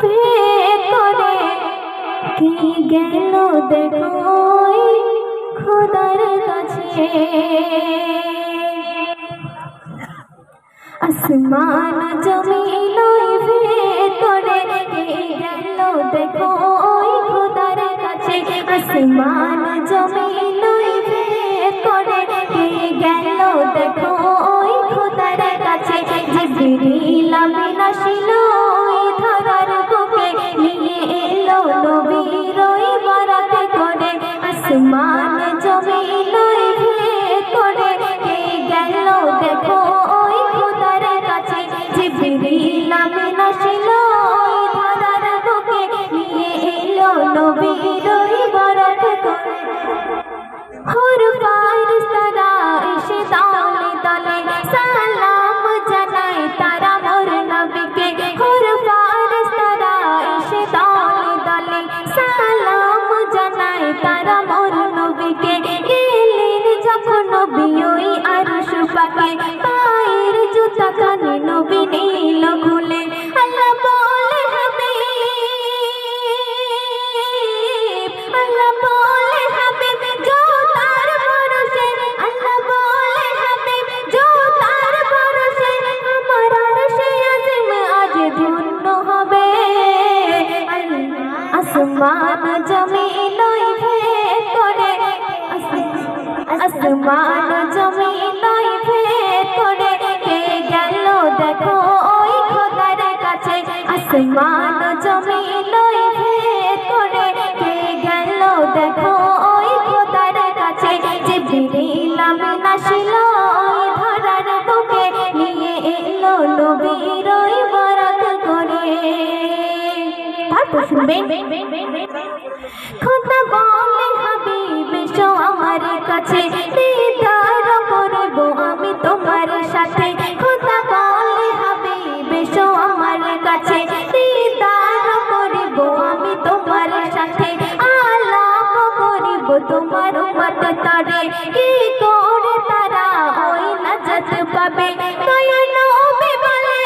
ভেদ করে কি গেল দেখো খোদার কাছে। আসমান জমিন ভেদ করে কি গেল দেখো খোদার কাছে। আসমান জমিন ভেদ করে কি গেল দেখো খোদার কাছে। জিবরিল আমিন আসিল ধরার বুকে নিয়ে এলো নবীর বরাত করে। আসমান জমিন ভেদ করে কি গেল দেখো খোদার কাছে। জিবরিল আমিন আসিল ধরার বুকে নিয়ে এলো নবীর বরাত করে। ফারিস্তারা এসে দলে দলে সালাম জানায় তারা মোর নবীকে। ফারিস্তারা এসে দলে দলে সালাম জানায় তারা মোর নবীকে। এলেন যখন নবী ওই আরশ পাকে পায়ের জুতা কানে নবী নিল খুলে। আল্লাহ বলে হাবিব, আল্লাহ বলে হাবিব জোতার ভরসে। আল্লাহ বলে হাবিব জোতার ভরসে আমার আরশে আজিম আজ ধন্য হবে। আসমান জমিন ভেদ করে, আসমান জমিন ভেদ করে কে গেল দেখো খোদার কাছে। আসমান জমিন ভেদ করে কে গেল দেখো খোদার কাছে। জিবরিল আমিন আসিল ধরার বুকে নিয়ে এলো নবীর বরাত করে। তারপর শুনবেন খোদা বলে হাবিব এসো আমার কাছে দিদার করব আমি তোমার সাথে। খোদা বলে হাবিব এসো আমার কাছে দিদার করব আমি তোমার সাথে। আলাপ করিব তোমার উম্মত তরে কি করে তারা ওই নাজাত পাবে। দয়া নবী বলে,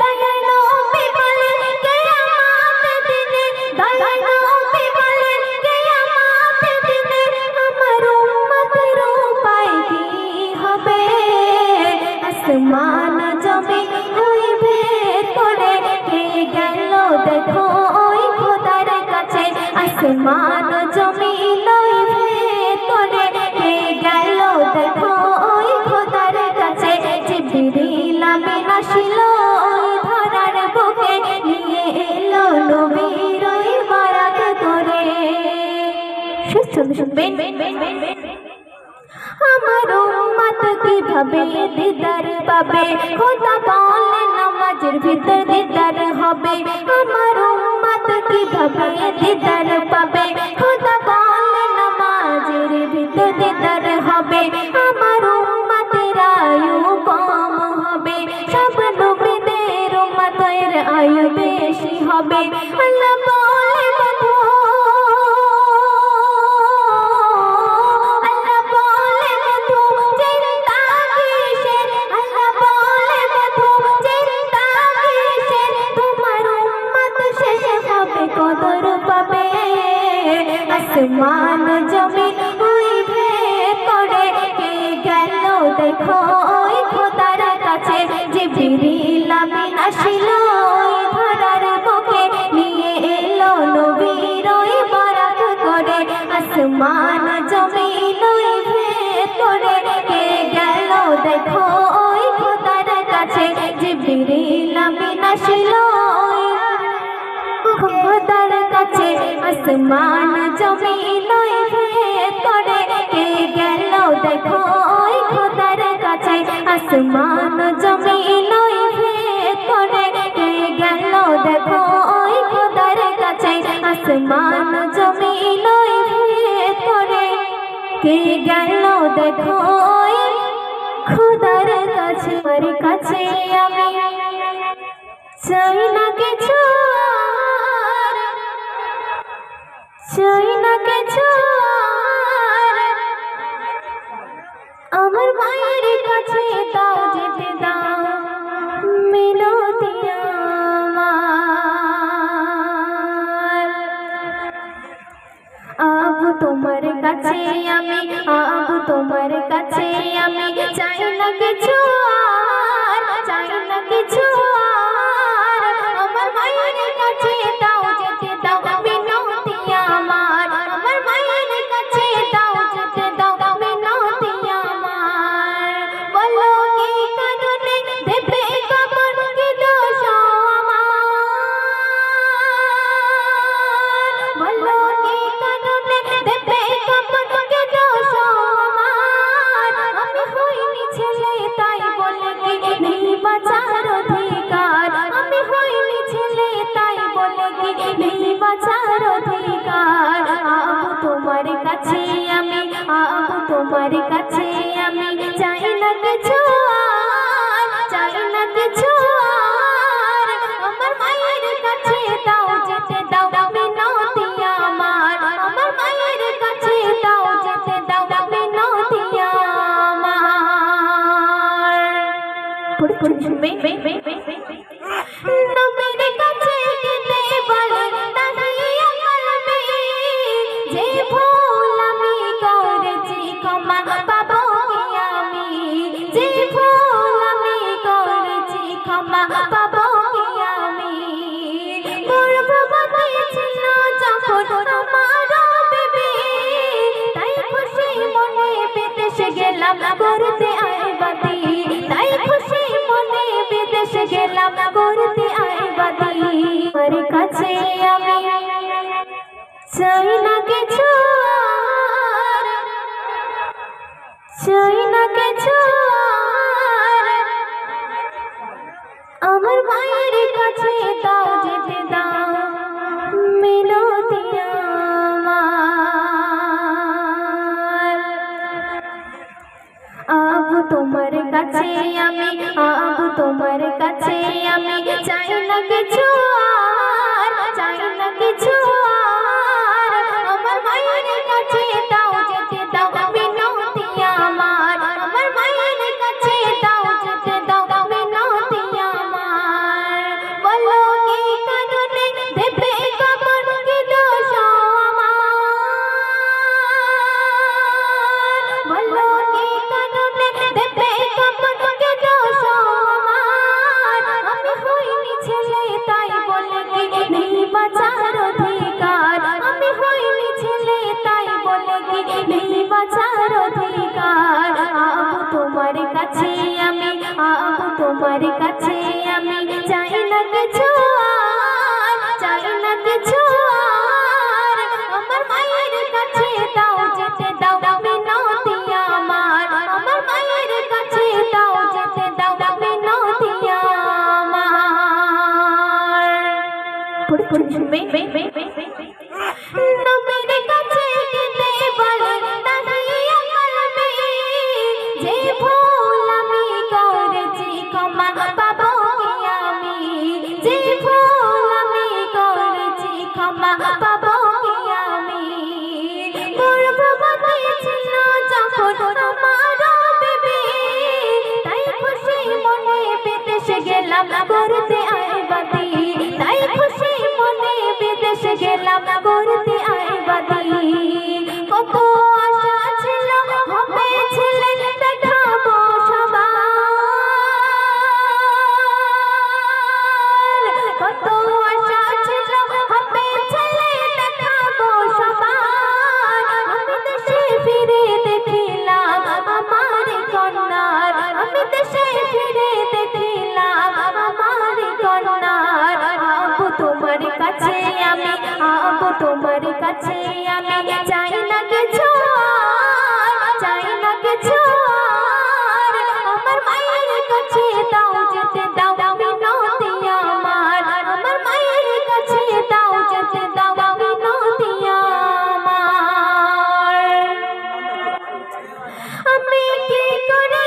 দয়া নবী বলে কিয়ামত দিনে, দয়া নবী বলে কিয়ামত দিনে আমার উম্মতের উপায় কি হবে। আসমান জমিন ভেদ করে কে গেল দেখো খোদার কাছে। আসমান জমিন ভেদ করে কে গেল দেখো খোদার কাছে। জিবরিল আমিন আসিল ধরার বুকে নিয়ে এলো নবীর বরাত করে। শুনবেন আমার উম্মত কিভাবে দিদার পাবে। খোদা বলে নামাজের ভিতর দিদার হবে। আমার উম্মত কিভাবে দিদার পাবে। খোদা বলে নামাজের ভিতর দিদার হবে। আমার উম্মতের আয়ু কম হবে, সব নবীদের উম্মতের আয়ু বেশি হবে। আল্লাহ বলে বধু, আল্লাহ বলে বধু চিন্তা কিসের। আল্লাহ বলে বধু চিন্তা কিসের তোমার উম্মত শেষে হবে কদর পাবে। আসমান জমিন ভেদ করে কে গেল দেখো খোদার কাছে। জিবরিল আমিন আসিল ধরার বুকে নিয়ে এলো নবীর বরাত করে। আসমান জমিন ভেদ করে কে গেল দেখো খোদার কাছে। জিবরিল আমিন আসিল খোদার কাছে। আসমান জমিন ভেদ করে কে গেল দেখো খোদার কাছে। আসমান জমিন ভেদ করে কে গেল দেখো খোদার কাছে। আসমান জমিন ভেদ করে কে গেল দেখো খোদার কাছে। আমার কাছে আমি চাই না কিছু, চাই না কিছু আমার মায়ের কাছে দাও যেতে দাও। কিছু আর আমার মায়ের কাছে দাও যেতে দাও মিনতি আমার আমার মায়ের কাছে দাও যেতে দাও মিনতি আমার নবীর কাছে গেলে বলে তাহিয়া কলমে যে ভুল আমি করেছি ক্ষমা পাবো কি আমি যে ভুল আমি করেছি ক্ষমা পাবো কি আমি গর্ভবতী ছিল যখন আমার বেবি তাই খুশি মনে বিদেশে গেলাম করতে আইবাদি তাই খুশি মনে বিদেশে গেলাম করতে আইবাদি আমার কাছে আমি চাই না কিছু আর চাই না কিছু আর আমার মায়ের কাছে দাও যেতে দাও মিনতি আমার আব তোমার কাছে আমি আব তোমার কাছে আমি চাই না কিছু আর চাই না কিছু আর আমার মায়ের কাছে দাও যেতে দাও মিনতি আমার আমার মায়ের কাছে দাও যেতে দাও মিনতি আমার বলো কি কারণে দেবে কবর কি দোষ আমার বলো কি কারণে দেবে কবর কি দোষ আমার আমি হইনি ছেলে তাই বলে কি নেই বাঁচার অধিকার আমি হইনি ছেলে তাই বলে কি নেই বাঁচার অধিকার আব তোমার কাছে আমি আব তোমার কাছে আমি চাই না কিছু আর চাই না কিছু আর আমার মায়ের কাছে দাও যেতে দাও মিনতি আমার আমার মায়ের কাছে দাও যেতে দাও মিনতি আমার নবীর কাছে গেলে বলে তাহিয়া কলমে যে ভুল আমি করেছি ক্ষমা পাবো কি আমি যে ভুল আমি করেছি ক্ষমা পাবো কি আমি গর্ভবতী ছিল যখন আমার বেবি তাই খুশি মনে বিদেশে গেলাম করতে আইবাদি তাই খুশি মনে বিদেশে গেলাম করতে আইবাদি কত আশা ছিল হবে ছেলে দেখাবো সবার কত আশা ছিল হবে ছেলে দেখাবো সবার আমি দেশে ফিরে দেখিলাম আমার কন্যার আমি দেশে ফিরে দেখিলাম আমার কন্যার আব তোমার কাছে আমি আব তোমার কাছে আমি চাই না কিছু আর চাই না কিছু আর আমার মায়ের কাছে দাও যেতে দাও মিনতি আমার আমার মায়ের কাছে দাও যেতে দাও মিনতি আমার আমি কি করে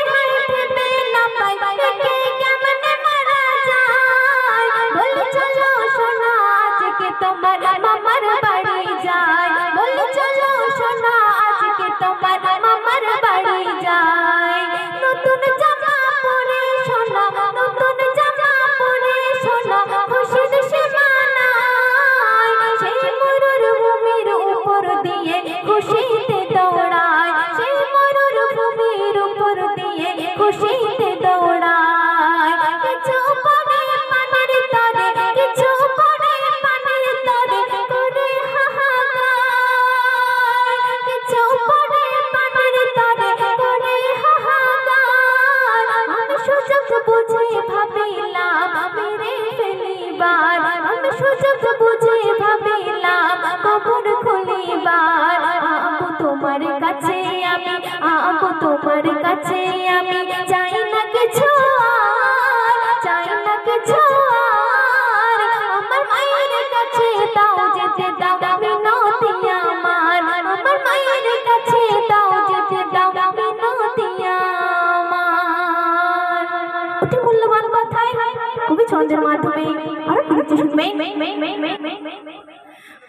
ভেবে না পাই কে কেমনে মারা যায় বল চলো সোনা আজকে তোমার মামার বাড়ি যায় বল চলো সোনা আজকে তোমার মামার বাড়ি যায় নতুন জামা পরে সোনা নতুন জামা পরে সোনা খুশির সীমানায় সেই মরুর ভূমির উপর দিয়ে খুশিতে দৌড়ায় সেই মরুর ভূমির উপর দিয়ে খুশিতে দৌড়ায় কিছু পরে পানির তরে কিছু পরে পানির তরে করে হাহাকার কিছু পরে পানির তরে করে হাহাকার আমি সুযোগ বুঝে ভাবিলাম মেরে ফেলিবার আমি সুযোগ বুঝে ভাবিলাম কবর খুলিবার আব তোমার কাছে আমি আব তোমার কাছে আমি চাই না কিছু আর চাই না কিছু আর আমার মায়ের কাছে দাও যেতে দাও মিনতি আমার আমার মায়ের কাছে দাও যেতে দাও মিনতি আমার মূল্যবান কথায় কবি ছন্দের মাধ্যমে আরো কিছু শুনবে।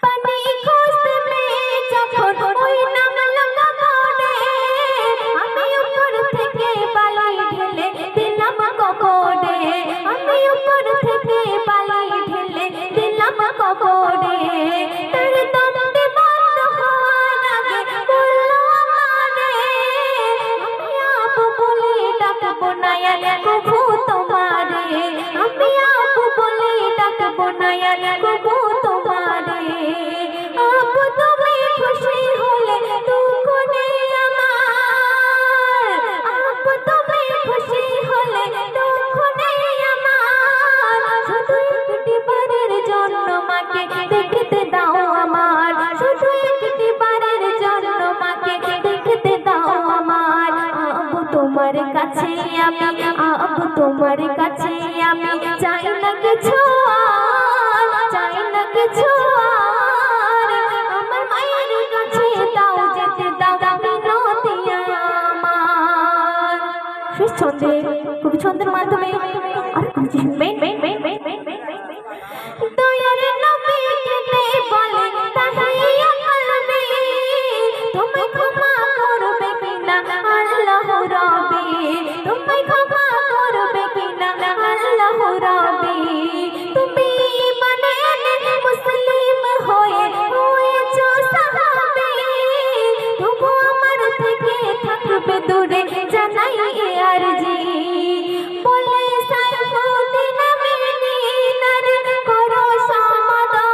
পানি খুঁজতে মেয়ে যখন ওই নামলো কাপড়ে, আমি উপর থেকে বালি ঢেলে দিলাম কপড়ে, আমি উপর থেকে বালি ঢেলে দিলাম কপড়ে। তার দমতে বন্ধ হওয়ার আগে বললো আমারে, আমি আপু বলে ডাকবো না আর কবু তোমারে, আমি আপু বলে ডাকবো না আর কবু তোমারে। আপু তুমি খুশি হলে দুঃখ নেই আমার, আপু তুমি খুশি হলে দুঃখ নেই আমার। শুধু একটি বারের জন্য মাকে দেখতে দাও আমার, শুধু একটি বারের জন্য মাকে দেখতে দাও আমার। আপু তোমার কাছে আমি, আপু তোমার কাছে আমি চাই না কিছু আর, চাই না কিছু আর। আমার মায়ের কাছে দাও যেতে দাও মিনতি আমার। শেষ ছন্দে কবি ছন্দের মাধ্যমে আর কিছু শুনবেন। দয়ার নবীকে বলে তাহিয়া কলবে, তুমি ক্ষমা করবে কিনা আল্লাহ রাব্বি, তুমি ক্ষমা করবে কিনা আল্লাহ রাব্বি। তুমি মানে মুসলিম হয়ে হয়েছো সাহাবী, তবু আমার থেকে থাকবে দূরে জানাই আরজি। বলে সাইফুদ্দিন মিনার করো সমাদর,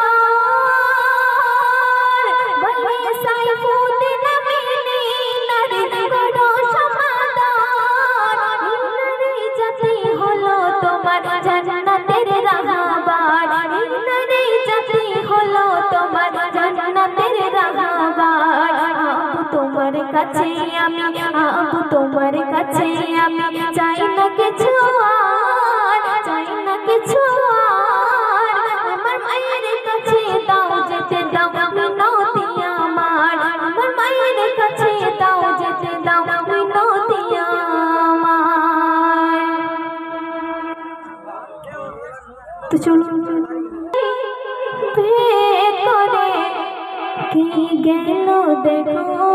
বলে সাইফুদ্দিন মিনার করো সমাদর। ইনারে জাতি হলো তোমার জান্নাতের রাহবার, ইনারে জাতি হলো তোমার জান্নাতের রাহবার। আপু তোমার কাছে আমি, আপু তোমার কাছে আমি চাই না কিছু আর, চাই না কিছু আর। আমার মায়ের কাছে দাও যেতে দাও মিনতি আমার, আমার মায়ের কাছে দাও যেতে দাও মিনতি আমার। তো চলুন করে কি গেল দেখো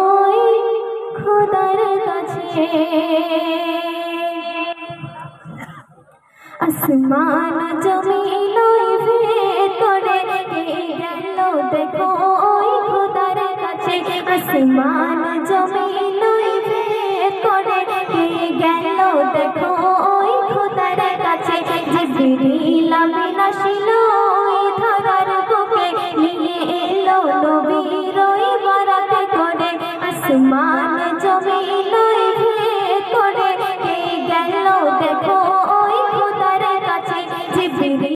খোদার কাছে, আসমান জমিন ভেতরে কি গেল দেখো খোদার কাছে, আসমান জমিন